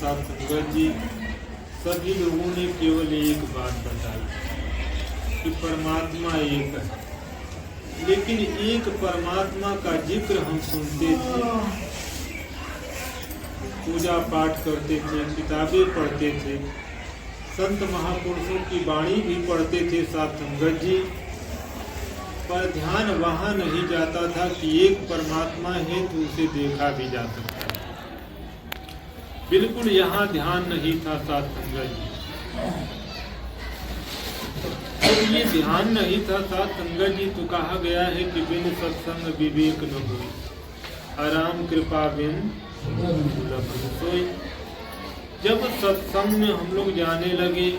साथ संगत जी, सभी लोगों ने केवल एक बात बताई कि परमात्मा एक है, लेकिन एक परमात्मा का जिक्र हम सुनते थे, पूजा पाठ करते थे, किताबें पढ़ते थे, संत महापुरुषों की वाणी भी पढ़ते थे साथ संगत जी, पर ध्यान वहाँ नहीं जाता था कि एक परमात्मा है तो उसे देखा भी जा सकता है। बिल्कुल यहाँ ध्यान नहीं था साथ संगत जी। जब ये ध्यान नहीं था साथ संगत जी तो कहा गया है कि बिन सत्संग विवेक न हुई, आराम कृपा बिन दुर्लभ सोई। जब सत्संग में हम लोग जाने लगे,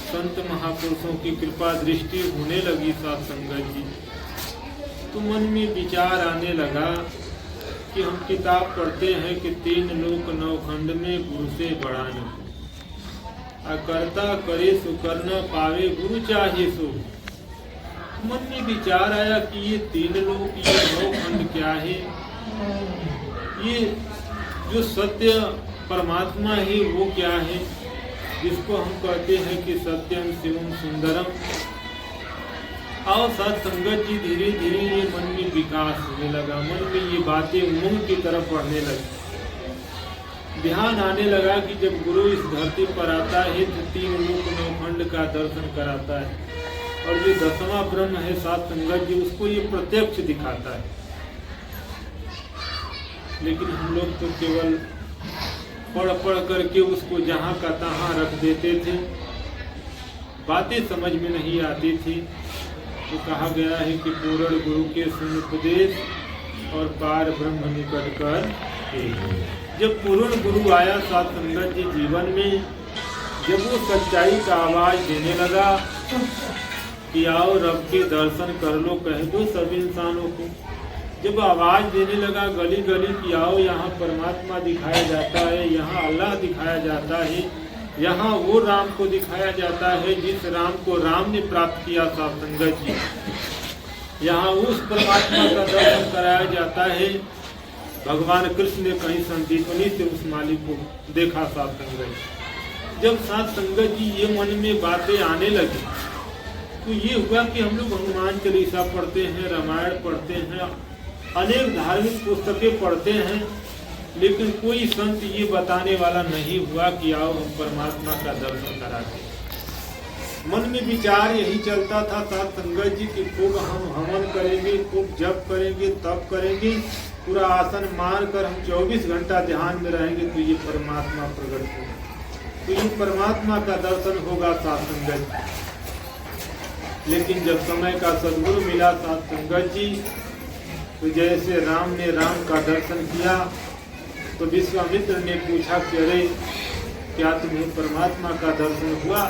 संत महापुरुषों की कृपा दृष्टि होने लगी साथ संगत जी, तो मन में विचार आने लगा कि हम किताब पढ़ते हैं कि 3 लोक 9 खंड में गुरु से बड़ा नहीं, अकर्ता करे सो कर न पावे गुरु चाहे सो। मन में विचार आया कि ये 3 लोक, ये 9 खंड क्या है, ये जो सत्य परमात्मा है वो क्या है, जिसको हम कहते हैं कि सत्यम शिवम सुंदरम। और साथ संगत जी धीरे धीरे ये मन में विकास होने लगा, मन में ये बातें उमंग की तरफ बढ़ने लगी। ध्यान आने लगा कि जब गुरु इस धरती पर आता है तो 3 लोक 9 खंड का दर्शन कराता है, और जो 10वां ब्रह्म है साथ संगत जी, उसको ये प्रत्यक्ष दिखाता है। लेकिन हम लोग तो केवल पढ़ पढ़ करके उसको जहाँ का तहाँ रख देते थे, बातें समझ में नहीं आती थी। तो कहा गया है कि पूर्ण गुरु के सुन उपदेश और पार ब्रह्म निकट कर। जब पूर्ण गुरु आया साथ संगत जी जीवन में, जब वो सच्चाई का आवाज देने लगा कि आओ रब के दर्शन कर लो, कह दो सभी इंसानों को, जब आवाज देने लगा गली गली कि आओ यहाँ परमात्मा दिखाया जाता है, यहाँ अल्लाह दिखाया जाता है, यहाँ वो राम को दिखाया जाता है जिस राम को राम ने प्राप्त किया था संगत जी, यहाँ उस परमात्मा का दर्शन कराया जाता है। भगवान कृष्ण ने कहीं संदीपनी से उस मालिक को देखा साथ संगत जी। जब साथ संगत जी ये मन में बातें आने लगी तो ये हुआ कि हम लोग हनुमान चालीसा पढ़ते हैं, रामायण पढ़ते हैं, अनेक धार्मिक पुस्तकें पढ़ते हैं, लेकिन कोई संत ये बताने वाला नहीं हुआ कि आओ हम परमात्मा का दर्शन कराते। मन में विचार यही चलता था साथ संगत जी कि खूब हम हवन करेंगे, खूब जप करेंगे, तप करेंगे, पूरा आसन मार कर हम 24 घंटा ध्यान में रहेंगे तो ये परमात्मा प्रकट होगा, तो ये परमात्मा का दर्शन होगा साथ संगत जी। लेकिन जब समय का सद्गुरु मिला साथ संगत जी, तो जैसे राम ने राम का दर्शन किया तो विश्वामित्र ने पूछा कि अरे क्या तुम्हें परमात्मा का दर्शन हुआ?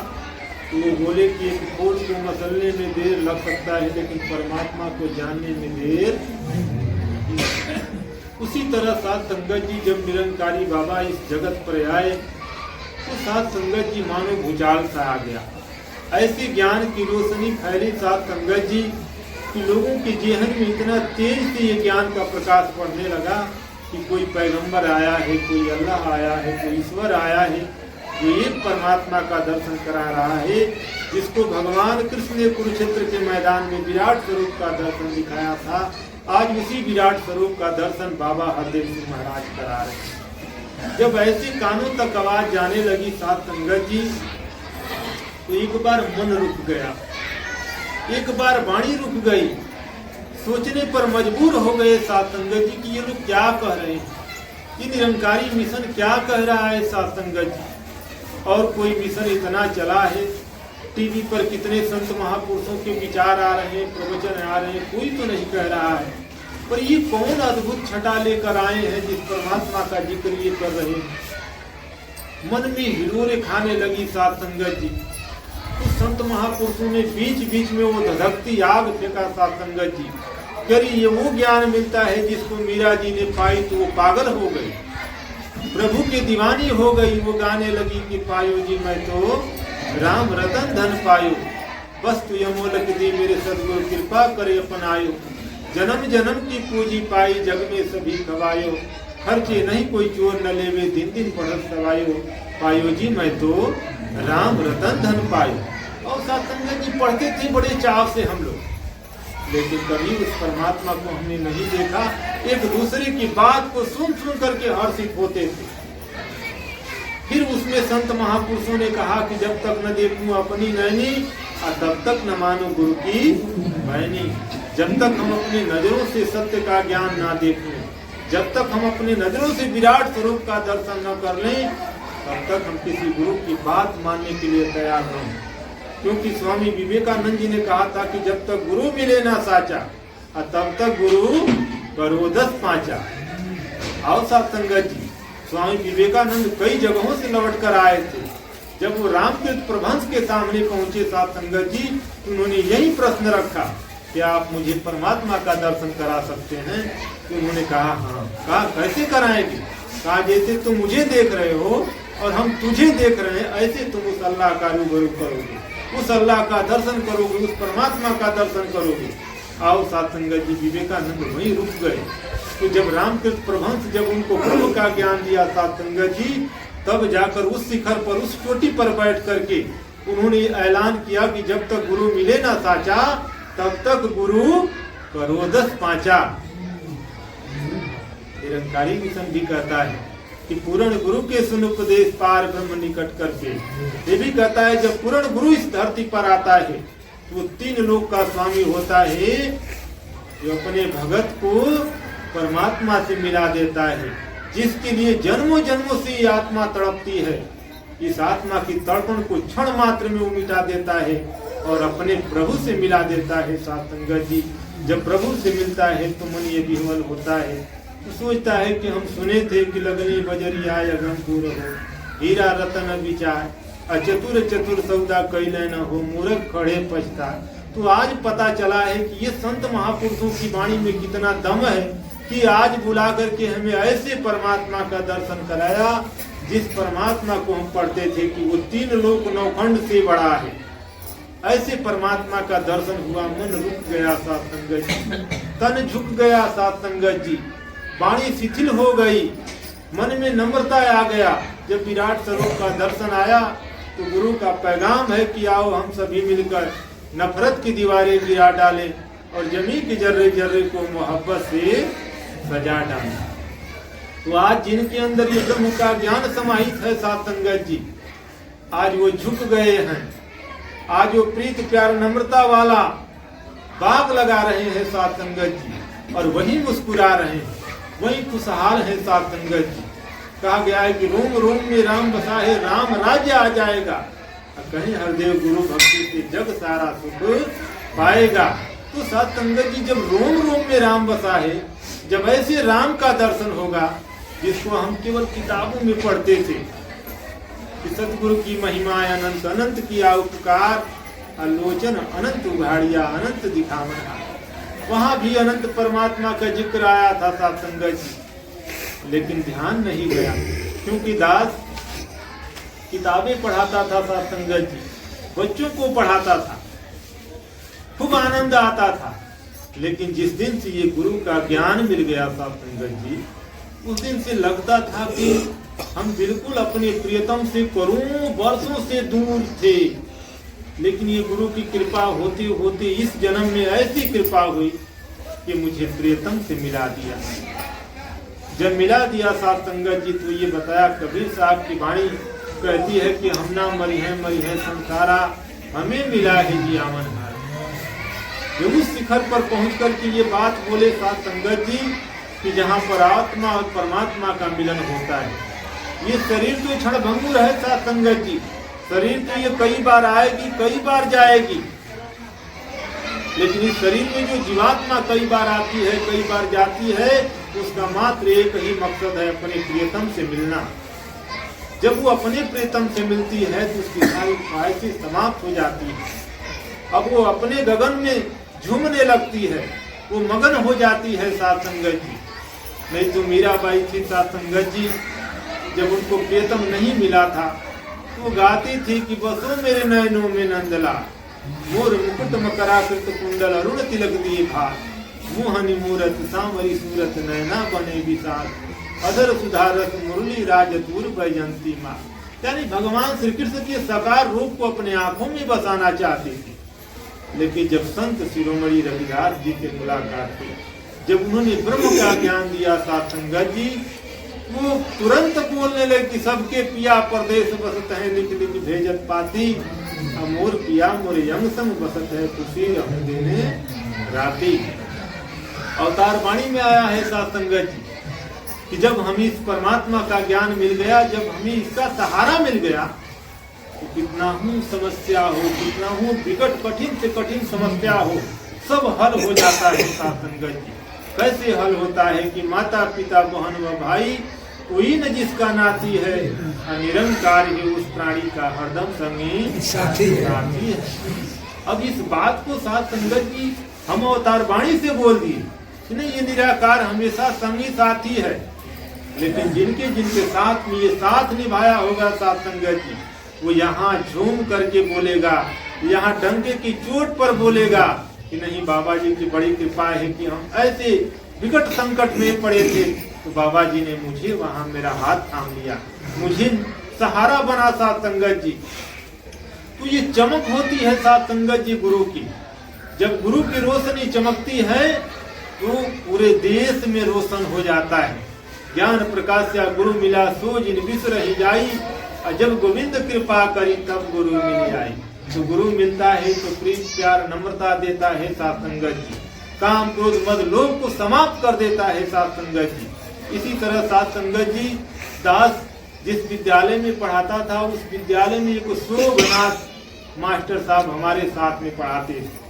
तो वो बोले कि एक फूल को मसलने में देर लग सकता है, लेकिन परमात्मा को जानने में देर। उसी तरह साथ संगत जी जब निरंकारी बाबा इस जगत पर आए तो साथ संगत जी मानो भूचाल सा आ गया। ऐसी ज्ञान की रोशनी फैली साथ संगत जी कि लोगों के जेहन में इतना तेज से ये ज्ञान का प्रकाश पड़ने लगा कि कोई पैगंबर आया है, कोई अल्लाह आया है, कोई ईश्वर आया है, जो एक परमात्मा का दर्शन करा रहा है, जिसको भगवान कृष्ण ने कुरुक्षेत्र के मैदान में विराट स्वरूप का दर्शन दिखाया था। आज उसी विराट स्वरूप का दर्शन बाबा हरदेव सिंह महाराज करा रहे हैं। जब ऐसे कानों तक आवाज जाने लगी साथ संगत जी, तो एक बार मन रुक गया, एक बार वाणी रुक गई, सोचने पर मजबूर हो गए साथ संगत जी कि ये लोग क्या कह रहे हैं, ये निरंकारी मिशन क्या कह रहा है साथ संगत जी। और कोई मिशन इतना चला है, टीवी पर कितने संत महापुरुषों के विचार आ रहे हैं, प्रवचन आ रहे हैं, कोई तो नहीं कह रहा है, पर ये कौन अद्भुत छटा लेकर आए हैं जिस परमात्मा का जिक्र ये कर रहे हैं। मन में हिलोरे खाने लगी साथ संगत जी। तो संत महापुरुषों ने बीच बीच में वो धधकती आग फेंका साथ संगत जी, यदि ये वो ज्ञान मिलता है जिसको मीरा जी ने पाई तो वो पागल हो गई, प्रभु की दीवानी हो गई। वो गाने लगी कि पायो जी मैं तो राम रतन धन पायो, बस तू यमोलक दी मेरे सदगुरु कृपा करे अपनायो, जन्म जन्म की पूजी पाई जग में सभी गवायो, खर्चे नहीं कोई चोर न लेवे, दिन दिन बढ़त सवायो पायो जी मैं तो राम रतन धन पायो। और सत्संग जी पढ़ते थे बड़े चाव से हम लोग, लेकिन कभी उस परमात्मा को हमने नहीं देखा। एक दूसरे की बात को सुन सुन करके हर्षित होते थे। फिर उसमें संत महापुरुषों ने कहा कि जब तक न देखूं अपनी नैनी और तब तक न मानो गुरु की मैनी। जब तक हम अपनी नजरों से सत्य का ज्ञान ना देख लें, जब तक हम अपनी नजरों से विराट स्वरूप का दर्शन न कर लें, तब तक हम किसी गुरु की बात मानने के लिए तैयार नहीं। क्योंकि स्वामी विवेकानंद जी ने कहा था कि जब तक गुरु मिले ना साचा और तब तक गुरु करो 10 पांचा। आओ सत्संगत जी, स्वामी विवेकानंद कई जगहों से लौट कर आए थे। जब वो रामतीर्थ प्रभंस के सामने पहुंचे सत्संगत जी, उन्होंने यही प्रश्न रखा कि आप मुझे परमात्मा का दर्शन करा सकते हैं? तो उन्होंने कहा हाँ। कहा कैसे कराएंगे? कहा जैसे तुम मुझे देख रहे हो और हम तुझे देख रहे हैं, ऐसे तुम उस अल्लाह का रूबरू करोगे, उस अल्लाह का दर्शन करोगे, उस परमात्मा का दर्शन करोगे। आओ सत्संगत जी, विवेकानंद वहीं रुक गए। तो जब रामतीर्थ प्रभंस जब उनको ब्रह्म का ज्ञान दिया सत्संगत जी, तब जाकर उस शिखर पर, उस चोटी पर बैठ करके उन्होंने ऐलान किया कि जब तक गुरु मिले ना साचा तब तक गुरु करो 10 पांचा। निरंकारी मिशन भी कहता है कि पूर्ण गुरु के सुन उपदेश पार ब्रह्म निकट करके। ये भी कहता है जब पूर्ण गुरु इस धरती पर आता है तो 3 लोक का स्वामी होता है, जो अपने भगत को परमात्मा से मिला देता है, जिसके लिए जन्मों जन्मों से ये आत्मा तड़पती है। इस आत्मा की तड़पण को क्षण मात्र में वो मिटा देता है और अपने प्रभु से मिला देता है। सत्संगत जी, जब प्रभु से मिलता है तो मन ये विह्वल होता है, तो सोचता है कि हम सुने थे कि लगनी बजरिया अगमपुर हो, हीरा रतन विचार, अचतुर चतुर सौदा कैले न हो, मूर्ख खड़े पछता। तो आज पता चला है कि ये संत महापुरुषों की वाणी में कितना दम है कि आज बुला करके हमें ऐसे परमात्मा का दर्शन कराया, जिस परमात्मा को हम पढ़ते थे कि वो 3 लोक 9 खंड से बड़ा है। ऐसे परमात्मा का दर्शन हुआ, मन रुक गया सत्संगत जी, तन झुक गया सत्संगत जी, वाणी शिथिल हो गई, मन में नम्रता आ गया। जब विराट स्वरूप का दर्शन आया तो गुरु का पैगाम है कि आओ हम सभी मिलकर नफरत की दीवारें गिरा डालें और जमी के जर्रे जर्रे को मोहब्बत से सजा डालें। तो आज जिनके अंदर ये ब्रह्म का ज्ञान समाहित है सत्संगत जी, आज वो झुक गए हैं, आज वो प्रीत प्यार नम्रता वाला बाग लगा रहे हैं सत्संगत जी, और वही मुस्कुरा रहे हैं, वही खुशहाल है सत्संगत जी। कहा गया है कि रोम रोम में राम बसा है, राम राज्य आ जाएगा, कहीं हरदेव गुरु भक्ति से जग सारा सुख पाएगा। तो सत्संगत जी, जब रोम रोम में राम बसा है, जब ऐसे राम का दर्शन होगा जिसको हम केवल किताबों में पढ़ते थे कि सतगुरु की महिमा अनंत, अनंत किया उपकार, आलोचन अनंत उघाड़िया, अनंत दिखावना, वहां भी अनंत परमात्मा का जिक्र आया था सत्संगत जी, लेकिन ध्यान नहीं गया। क्योंकि दास किताबें पढ़ाता था सत्संगत जी, बच्चों को पढ़ाता था, खूब आनंद आता था, लेकिन जिस दिन से ये गुरु का ज्ञान मिल गया सत्संगत जी, उस दिन से लगता था कि हम बिल्कुल अपने प्रियतम से करोड़ों वर्षों से दूर थे। लेकिन ये गुरु की कृपा होते होते इस जन्म में ऐसी कृपा हुई कि मुझे प्रियतम से मिला दिया। जब मिला दिया सत्संगत जी, तो ये बताया कबीर साहब की वाणी कहती है कि हम ना मरी है संसारा, हमें मिला है जीवन हार। जब उस शिखर पर पहुंच कर के ये बात बोले सत्संगत जी कि जहाँ पर आत्मा और परमात्मा का मिलन होता है, ये शरीर तो क्षणभंगुर है सत्संगत जी, शरीर तो ये कई बार आएगी, कई बार जाएगी, लेकिन इस शरीर में जो जीवात्मा कई बार आती है, कई बार जाती है, उसका मात्र एक ही मकसद है, अपने प्रियतम से मिलना। जब वो अपने प्रियतम से मिलती है तो उसकी सारी ख्वाहिशें समाप्त हो जाती है। अब वो अपने गगन में झूमने लगती है, वो मगन हो जाती है सत्संगत जी। नहीं तो मीराबाई थी सत्संगत जी, जब उनको प्रियतम नहीं मिला था तो वो गाती थी कि बसो मेरे नयनों में नंदला, मोर मुकुट मकराकृत कुंडल अरुण तिलक दिए भार, मोहनी मूरत सांवरी सूरत नैना बने विशाल, अधर सुधारस मुरली राजतूर बैजंती माँ। यानी भगवान श्री कृष्ण के साकार रूप को अपने आंखों में बसाना चाहते थे। लेकिन जब संत शिरोमणि रविदास जी से मुलाकात हुई, जब उन्होंने ब्रह्म का ज्ञान दिया साथ संगत जी, वो तुरंत बोलने लगे कि सबके पिया परदेश बसत है, लिख लिख भेजत पाती, मोर पिया मोर यंग संग बसत है, खुशी हम देने राती। अवतार वाणी में आया है साथ संगत जी कि जब हमें इस परमात्मा का ज्ञान मिल गया, जब हमें इसका सहारा मिल गया, तो कितना ही समस्या हो, कितना ही विकट कठिन से कठिन समस्या हो, सब हल हो जाता है साथ संगत जी। कैसे हल होता है कि माता पिता बहन व भाई कोई न जिसका नाती है, निरंकार ही उस प्राणी का हरदम संगी साथी है। अब इस बात को साथ संगत जी हम अवतार वाणी से बोल दिए कि नहीं, ये निराकार हमेशा संगी साथी है। लेकिन जिनके साथ में ये साथ निभाया होगा साथ संगत जी, वो यहाँ झूम करके बोलेगा, यहाँ डंके की चोट पर बोलेगा कि नहीं, बाबा जी की बड़ी कृपा है कि हम ऐसे विकट संकट में पड़े थे तो बाबा जी ने मुझे वहाँ मेरा हाथ थाम लिया, मुझे सहारा बना साथ संगत जी। तो ये चमक होती है साथ संगत जी गुरु की। जब गुरु की रोशनी चमकती है तो पूरे देश में रोशन हो जाता है। ज्ञान प्रकाश या गुरु मिला सो जिन विसर ही जाई, और जब गोविंद कृपा करी तब गुरु मिल आई। तो गुरु मिलता है तो प्रीत प्यार नम्रता देता है साथ संगत जी, काम क्रोध मद लोभ को समाप्त कर देता है साथ संगत जी। इसी तरह साथ संगत जी दास जिस विद्यालय में पढ़ाता था, उस विद्यालय में एक शोभनाथ मास्टर साहब हमारे साथ में पढ़ाते थे।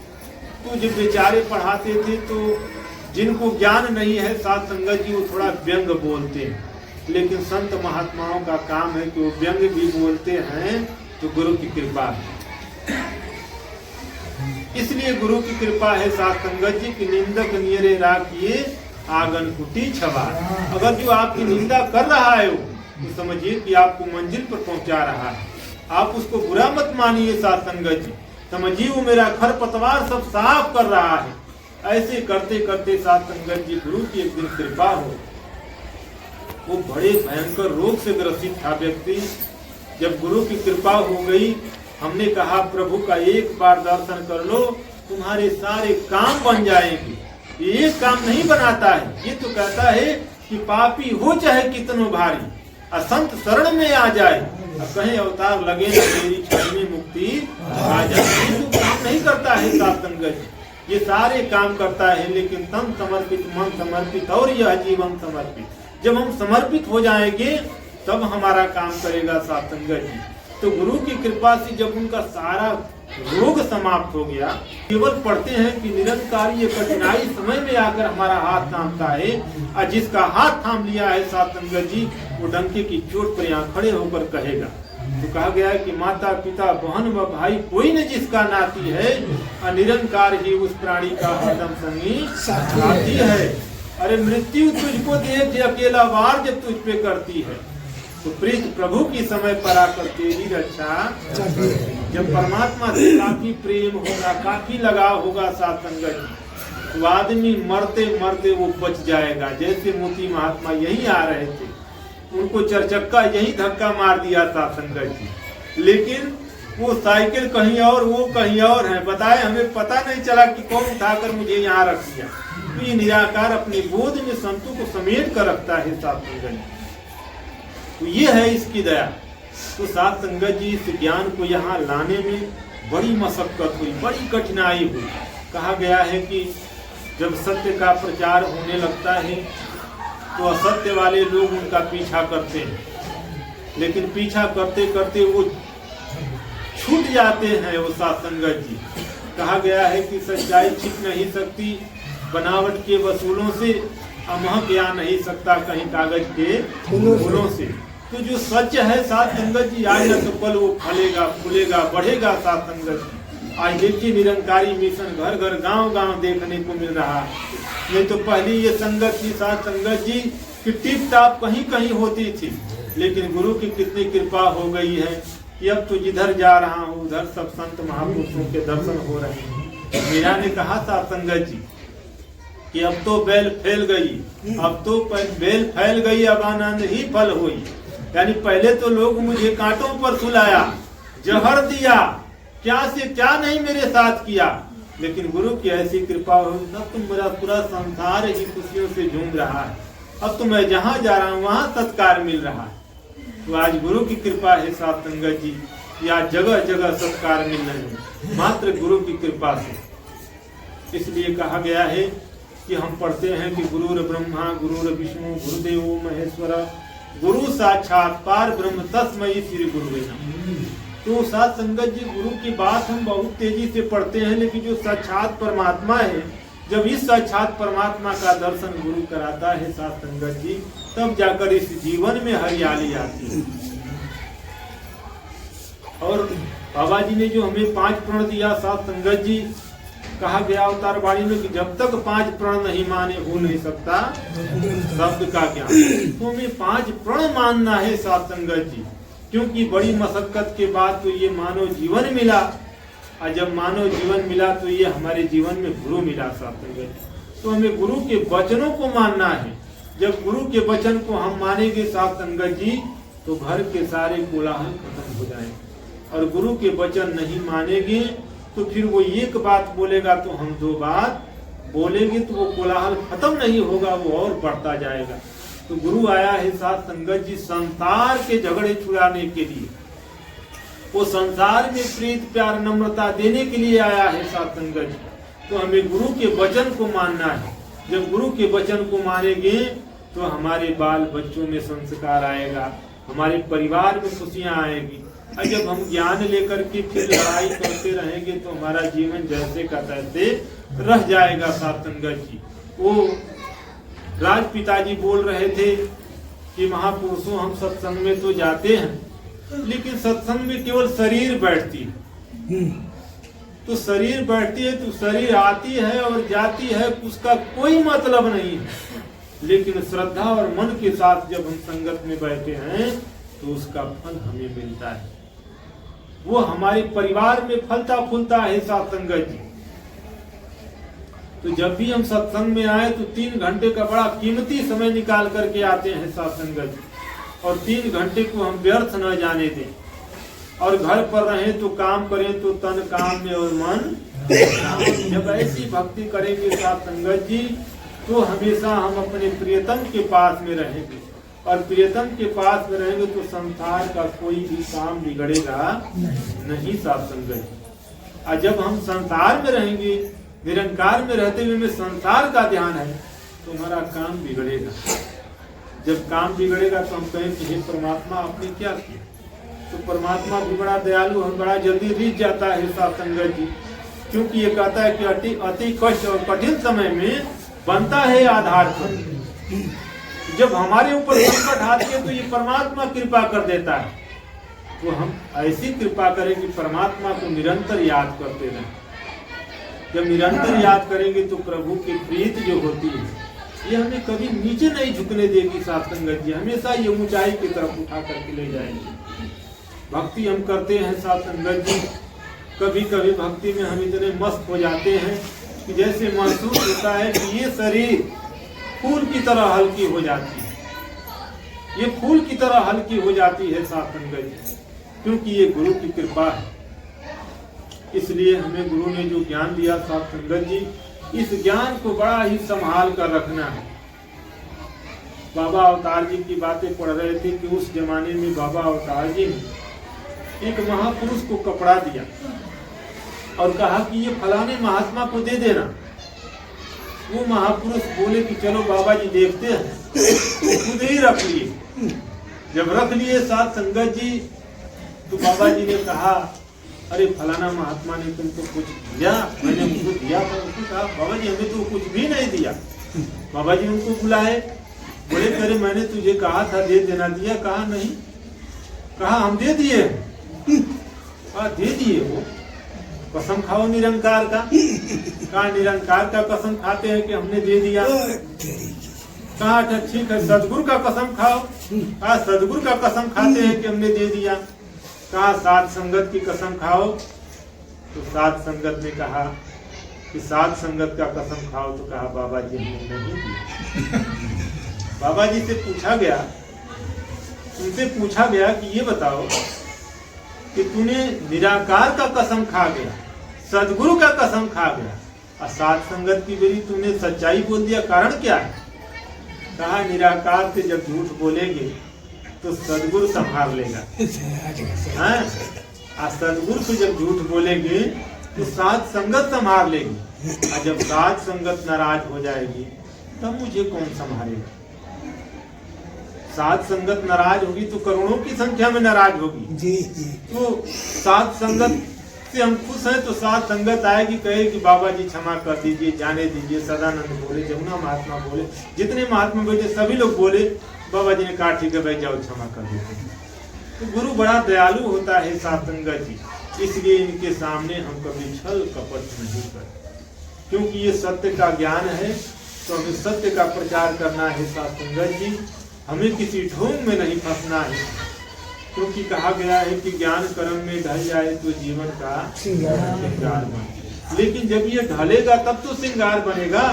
तो जब बेचारे पढ़ाते थे तो जिनको ज्ञान नहीं है साथ संगत जी, वो थोड़ा व्यंग बोलते हैं, लेकिन संत महात्माओं का काम है कि वो व्यंग भी बोलते हैं तो गुरु की कृपा है। इसलिए गुरु की कृपा है साथ संगत जी की निंदक नियरे राखिए आंगन कुटी छवा। अगर जो आपकी निंदा कर रहा है वो, तो समझिए कि आपको मंजिल पर पहुंचा रहा है। आप उसको बुरा मत मानिए साथ संगत जी, समझिए वो मेरा खरपतवार सब साफ कर रहा है। ऐसे करते करते साथ संगत जी गुरु की एक दिन कृपा हो, वो बड़े भयंकर रोग से ग्रसित था व्यक्ति। जब गुरु की कृपा हो गई, हमने कहा प्रभु का एक बार दर्शन कर लो, तुम्हारे सारे काम बन जाएंगे। ये काम नहीं बनाता है, ये तो कहता है कि पापी हो चाहे कितनो भारी, असंत शरण में आ जाए, कहीं अवतार लगे ना तेरी क्षण में मुक्ति आ जाए। ये तो काम नहीं करता है साथ संगत, ये सारे काम करता है, लेकिन तन समर्पित मन समर्पित और यह जीवन समर्पित। जब हम समर्पित हो जाएंगे तब हमारा काम करेगा साथ संगत जी। तो गुरु की कृपा से जब उनका सारा रोग समाप्त हो गया, केवल पढ़ते हैं कि निरंकार ये कठिनाई समय में आकर हमारा हाथ थामता है, और जिसका हाथ थाम लिया है साथ संगत जी, वो डंके की चोट पर यहाँ खड़े होकर कहेगा। तो कहा गया है कि माता पिता बहन व भाई कोई न जिसका नाती है, निरंकार ही उस प्राणी का हरदम संगी साथी है। अरे मृत्यु तुझको देख अकेला वार जब तुझ पे करती है, तो प्रीत प्रभु की समय पर आकर तेरी रक्षा। जब परमात्मा से काफी प्रेम होगा, काफी लगाव होगा साथ संगत, तो आदमी मरते मरते वो बच जाएगा। जैसे मोती महात्मा यही आ रहे थे, उनको चरचक्का यही धक्का मार दिया था संगत जी, लेकिन वो साइकिल कहीं और वो कहीं और है, बताए हमें पता नहीं चला कि कौन उठाकर मुझे यहाँ रख दिया। तो ये निराकार अपनी गोद में संतों को समेट कर रखता है साथ संगत, तो ये है इसकी दया। तो साथ संगत जी इस ज्ञान को यहाँ लाने में बड़ी मशक्कत हुई, बड़ी कठिनाई हुई। कहा गया है कि जब सत्य का प्रचार होने लगता है तो असत्य वाले लोग उनका पीछा करते हैं, लेकिन पीछा करते करते वो छूट जाते हैं वो साथ संगत जी। कहा गया है कि सच्चाई छिप नहीं सकती बनावट के वसूलों से, अमहक या नहीं सकता कहीं कागज के फूलों से। तो जो सच है साथ संगत जी, आज न तो कल वो फलेगा फूलेगा बढ़ेगा साथ संगत जी। आज देखिए निरंकारी मिशन घर घर गांव गांव देखने को मिल रहा है। नहीं तो पहली ये संगत थी साथ संगत जी कि टिप टाप कहीं कहीं होती थी, लेकिन गुरु की कितनी कृपा हो गई है कि अब तो जिधर जा रहा हूँ उधर सब संत महापुरुषों के दर्शन हो रहे हैं। मीरा ने कहा साथ संगत जी कि अब तो बेल फैल गई, अब तो बेल फैल गई, अब आनंद ही फल हुई। यानी पहले तो लोग मुझे कांटों पर सुलाया, जहर दिया, क्या से क्या नहीं मेरे साथ किया, लेकिन गुरु की ऐसी कृपा हो तब तो मेरा पूरा संसार ही खुशियों से झूम रहा है। अब तो मैं जहाँ जा रहा हूँ वहाँ सत्कार मिल रहा है। तो आज गुरु की कृपा है साथ संगत जी, या जगह जगह सत्कार मिल रहे हैं मात्र गुरु की कृपा से। इसलिए कहा गया है कि हम पढ़ते हैं कि गुरुर ब्रह्मा गुरुर विष्णु गुरुदेवो महेश्वर गुरु साक्षात पार ब्रह्म तस्मै श्री गुरुवे नमः। तो साथ संगत जी गुरु की बात हम बहुत तेजी से पढ़ते हैं, लेकिन जो साक्षात परमात्मा है, जब इस साक्षात परमात्मा का दर्शन गुरु कराता है साथ संगत जी, तब जाकर इस जीवन में हरियाली आती है। और बाबा जी ने जो हमें 5 प्रण दिया साथ संगत जी, कहा गया अवतार वाणी में कि जब तक 5 प्रण नहीं माने हो नहीं सकता शब्द का ज्ञान। तो हमें 5 प्रण मानना है साथ संगत जी, क्योंकि बड़ी मशक्कत के बाद तो ये मानव जीवन मिला, और जब मानव जीवन मिला तो ये हमारे जीवन में गुरु मिला साथ संगत। तो हमें गुरु के वचनों को मानना है। जब गुरु के वचन को हम मानेंगे साथ संगत जी, तो घर के सारे कोलाहल खत्म हो जाएंगे। और गुरु के वचन नहीं मानेंगे तो फिर वो एक बात बोलेगा तो हम 2 बात बोलेंगे, तो वो कोलाहल खत्म नहीं होगा, वो और बढ़ता जाएगा। तो गुरु आया है साथ संगत जी संसार के झगड़े छुड़ाने के लिए, वो संसार में प्रीत प्यार नम्रता देने के लिए आया है साथ संगत जी। तो हमें गुरु के वचन को मानना है। जब गुरु के वचन को मानेंगे तो हमारे बाल बच्चों में संस्कार आएगा, हमारे परिवार में खुशियां आएगी। और जब हम ज्ञान लेकर के फिर लड़ाई करते रहेंगे तो हमारा जीवन जैसे का तैसे रह जाएगा साथ संगत जी। वो राजपिताजी बोल रहे थे कि महापुरुषों हम सत्संग में तो जाते हैं, लेकिन सत्संग में केवल शरीर बैठती है। तो शरीर बैठती है तो शरीर आती है और जाती है, उसका कोई मतलब नहीं है। लेकिन श्रद्धा और मन के साथ जब हम संगत में बैठे हैं तो उसका फल हमें मिलता है, वो हमारे परिवार में फलता फूलता है साथ संगत जी। तो जब भी हम सत्संग में आए तो 3 घंटे का बड़ा कीमती समय निकाल करके आते हैं साथ संगत जी, और 3 घंटे को हम व्यर्थ न जाने दें। और घर पर रहें तो काम करें तो तन काम में और मन जब ऐसी भक्ति करेंगे साथ संगत जी, तो हमेशा हम अपने प्रियतम के पास में रहेंगे। और प्रियतम के पास में रहेंगे तो संसार का कोई भी काम बिगड़ेगा नहीं साथ संगत जी। और जब हम संसार में रहेंगे, निरंकार में रहते हुए में संसार का ध्यान है, तो हमारा काम बिगड़ेगा। जब काम बिगड़ेगा तो हम कहें कि हे परमात्मा आपने क्या किया। तो परमात्मा भी बड़ा दयालु, हम बड़ा जल्दी रीझ जाता है साथ संगत जी, क्योंकि ये कहता है कि अति कष्ट और कठिन समय में बनता है आधार पर। जब हमारे ऊपर संकट आती है तो ये परमात्मा कृपा कर देता है। तो हम ऐसी कृपा करें कि परमात्मा को निरंतर याद करते रहें। जब निरंतर याद करेंगे तो प्रभु की प्रीति जो होती है ये हमें कभी नीचे नहीं झुकने देगी साथ संगत जी, हमेशा ये ऊंचाई की तरफ उठा करके ले जाएगी। भक्ति हम करते हैं साथ संगत जी, कभी कभी भक्ति में हम इतने मस्त हो जाते हैं कि जैसे महसूस होता है कि ये शरीर फूल की तरह हल्की हो जाती है, ये फूल की तरह हल्की हो जाती है साथ संगत जी, क्योंकि ये गुरु की कृपा है। इसलिए हमें गुरु ने जो ज्ञान दिया साथ संगत जी, इस ज्ञान को बड़ा ही संभाल कर रखना है। बाबा अवतार जी की बातें पढ़ रहे थे कि उस जमाने में बाबा अवतार जी ने एक महापुरुष को कपड़ा दिया और कहा कि ये फलाने महात्मा को दे देना। वो महापुरुष बोले कि चलो बाबा जी देखते हैं, खुद ही रख लिए। जब रख लिए साथ संगत जी, तो बाबा जी ने कहा अरे फलाना महात्मा ने तुमको कुछ दिया? मैंने उनको दिया था। उसने कहा बाबा जी हमें तो कुछ भी नहीं दिया। बाबा जी उनको बुलाए, बोले अरे मैंने तुझे कहा था दे देना, दिया? कहा नहीं। कहा हम दे दिए। कहा दे दिए? वो कसम खाओ निरंकार का। कहा निरंकार का कसम खाते हैं कि हमने दे दिया। कहा अच्छा ठीक है सदगुरु का कसम खाओ। कहा सदगुरु का कसम खाते हैं कि हमने दे दिया। कहा साथ संगत की कसम खाओ। तो साथ संगत ने कहा कि साथ संगत का कसम खाओ, तो कहा बाबा जी हमने नहीं दी। बाबा जी से पूछा गया, उनसे पूछा गया कि ये बताओ कि तूने निराकार का कसम खा गया, सदगुरु का कसम खा गया, और साथ संगत की बेरी तूने सच्चाई बोल दिया, कारण क्या है? कहा निराकार से जब झूठ बोलेंगे तो सदगुरु संभाल लेगा, और सदगुरु से जब झूठ बोलेंगे तो साथ संगत संभाल लेगी, और जब साथ संगत नाराज हो जाएगी तब मुझे कौन संभालेगा? साथ संगत नाराज होगी तो करोड़ों की संख्या में नाराज होगी जी। तो साथ संगत से हम खुश हैं तो साथ संगत आएगी, कहेगी बाबा जी क्षमा कर दीजिए, जाने दीजिए। सदानंद बोले, जमुना महात्मा बोले, जितने महात्मा बैठे सभी लोग बोले, बाबा जी ने कहा ठीक है भाई जाओ क्षमा कर दीजिए। तो गुरु बड़ा दयालु होता है साथ संगत जी, इसलिए इनके सामने हम कभी छल कपट नहीं करते, क्योंकि ये सत्य का ज्ञान है। तो हमें सत्य का प्रचार करना है साथ संगत जी, हमें किसी ढोंग में नहीं फंसना है, क्योंकि कहा गया है कि ज्ञान कर्म में ढल जाए तो जीवन का श्रृंगार बने। लेकिन जब ये ढलेगा तब तो श्रृंगार बनेगा,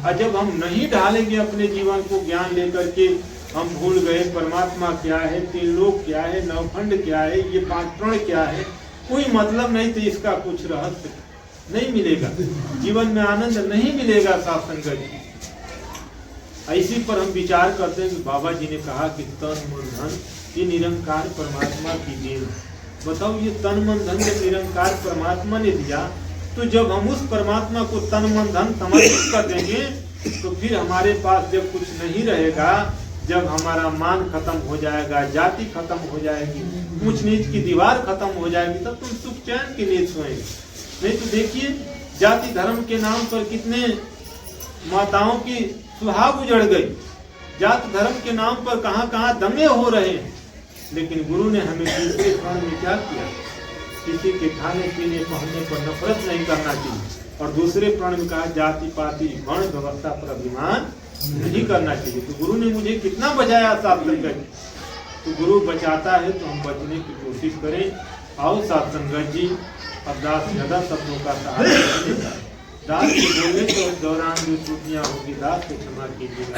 और जब हम नहीं ढालेंगे अपने जीवन को ज्ञान लेकर के, हम भूल गए परमात्मा क्या है, तीन लोक क्या है, नवखंड क्या है, ये पांच प्रण क्या है, कोई मतलब नहीं, तो इसका कुछ रहस्य नहीं मिलेगा, जीवन में आनंद नहीं मिलेगा साथ संगत जी। इसी पर हम विचार करते हैं कि बाबा जी ने कहा कि तन मन धन ये निरंकार परमात्मा की देन। बताओ, ये तन मन धन जब निरंकार परमात्मा ने दिया, तो जब हम उस परमात्मा को तन मन धन समर्पित कर देंगे, तो फिर हमारे पास जब कुछ नहीं रहेगा, जब हमारा मान खत्म हो जाएगा, जाति खत्म हो जाएगी, ऊंच नीच की दीवार खत्म हो जाएगी, तब तुम सुख चैन की नींद सोएंगे। नहीं तो देखिए, जाति धर्म के नाम पर कितने माताओं की सुहाग उजड़ गई, जात धर्म के नाम पर कहां कहां दंगे हो रहे हैं। लेकिन गुरु ने हमें दूसरे क्षण में क्या किया? किसी के खाने पीने पहनने पर नफरत नहीं करना चाहिए, और दूसरे प्रण में कहा जाति पाति वर्ण व्यवस्था पर अभिमान नहीं करना चाहिए। तो गुरु ने मुझे कितना बचाया साथ संगत। तो गुरु बचाता है तो हम बचने की कोशिश करें। आओ साथ संगत जी, अब दास ज्यादा शब्दों का सहारा नहीं लेता है। दास के बोले तो दौरान जो त्रुटियां होगी दास को क्षमा कीजिएगा।